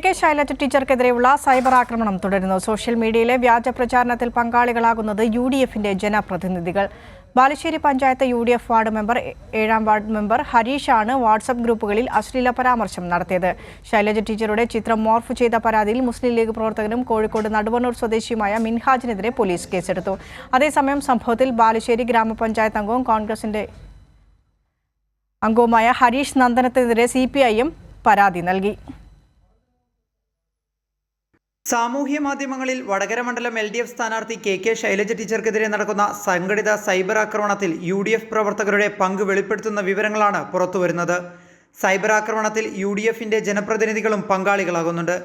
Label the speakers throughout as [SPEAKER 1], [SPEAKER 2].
[SPEAKER 1] K Shailaja ടീച്ചർക്കെതിരെയുള്ള cyber ആക്രമണം തുടരുന്നു. Social മീഡിയയിലെ വ്യാജ പ്രചാരണത്തിൽ പങ്കാളികളാകുന്നത് യുഡിഎഫിന്റെ ജനപ്രതിനിധികൾ. Balussery panchayat UDF ward member 7ാം വാർഡ് മെമ്പർ ഹരീഷാണ് വാട്സ്ആപ്പ് ഗ്രൂപ്പുകളിൽ അശ്ലീല പരാമർശം നടത്തിയത്. ശൈലജ ടീച്ചറുടെ ചിത്രം മോർഫ് ചെയ്ത പരാതിയിൽ മുസ്ലിം ലീഗ് പ്രവർത്തകനും കോഴിക്കോട് നടുവണ്ണൂർ സ്വദേശിയുമായ മിൻഹാജിനെതിരെ പോലീസ് കേസെടുത്തു. അതേസമയം സംഭവത്തിൽ ബാലുശ്ശേരി ഗ്രാമപഞ്ചായത്ത് അംഗവും കോൺഗ്രസിന്റെ അംഗവുമായ ഹരീഷ് നന്ദനത്തിനെതിരെ CPIM പരാതി നൽകി.
[SPEAKER 2] സാമൂഹ്യ മാധ്യമങ്ങളിൽ വടകര മണ്ഡലം LDF സ്ഥാനാർത്ഥി കെ ശൈലജ ടീച്ചർക്കെതിരെ നടക്കുന്ന സംഘടിത സൈബർ ആക്രമണത്തിൽ UDF പ്രവർത്തകരുടെ പങ്ക് വെളിപ്പെടുത്തുന്ന വിവരങ്ങളാണ് പുറത്തുവരുന്നത്. സൈബർ ആക്രമണത്തിൽ UDFന്റെ ജനപ്രതിനിധികളും പങ്കാളികളാകുന്നുണ്ട്.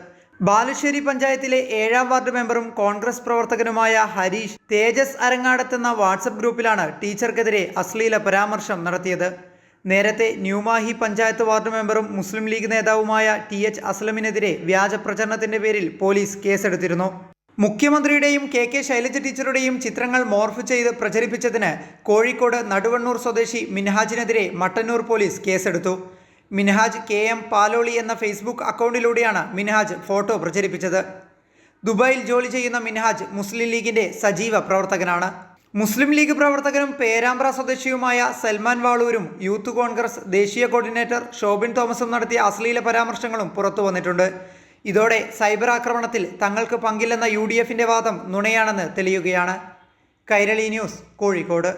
[SPEAKER 2] ബാലുശ്ശേരി പഞ്ചായത്തിലെ 7ാം വാർഡ് മെമ്പറും കോൺഗ്രസ് പ്രവർത്തകനുമായ ഹരീഷ് തേജസ് അരങ്ങാടത്തെന്ന വാട്സപ്പ് ഗ്രൂപ്പിലാണ് ടീച്ചർക്കെതിരെ അശ്ലീല പരാമർശം നടത്തിയത്. നേരത്തെ ന്യൂമാഹി പഞ്ചായത്ത് വാർഡ് മെമ്പറും മുസ്ലിം ലീഗ് നേതാവുമായ TH അസ്ലമിനെതിരെ വ്യാജ പ്രചരണത്തിന്റെ പേരിൽ പോലീസ് കേസെടുത്തിരുന്നു. മുഖ്യമന്ത്രിയുടെയും കെ ശൈലജ ടീച്ചറുടെയും ചിത്രങ്ങൾ മോർഫ് ചെയ്ത് പ്രചരിപ്പിച്ചതിന് കോഴിക്കോട് നടുവണ്ണൂർ സ്വദേശി മിൻഹാജിനെതിരെ മട്ടന്നൂർ പോലീസ് കേസെടുത്തു. മിൻഹാജ് KM പാലോളി എന്ന ഫേസ്ബുക്ക് അക്കൗണ്ടിലൂടെയാണ് മിൻഹാജ് ഫോട്ടോ പ്രചരിപ്പിച്ചത്. ദുബായിൽ ജോലി ചെയ്യുന്ന മിൻഹാജ് മുസ്ലിം ലീഗിന്റെ സജീവ പ്രവർത്തകനാണ്. മുസ്ലിം ലീഗ് പ്രവർത്തകനും പേരാമ്പ്ര സ്വദേശിയുമായ സൽമാൻ വാളൂരും യൂത്ത് കോൺഗ്രസ് ദേശീയ കോർഡിനേറ്റർ ഷോബിൻ തോമസും നടത്തിയ അശ്ലീല പരാമർശങ്ങളും പുറത്തു വന്നിട്ടുണ്ട്. ഇതോടെ സൈബർ ആക്രമണത്തിൽ തങ്ങൾക്ക് പങ്കില്ലെന്ന UDFന്റെ വാദം നുണയാണെന്ന് തെളിയുകയാണ്. കൈരളി ന്യൂസ്, കോഴിക്കോട്.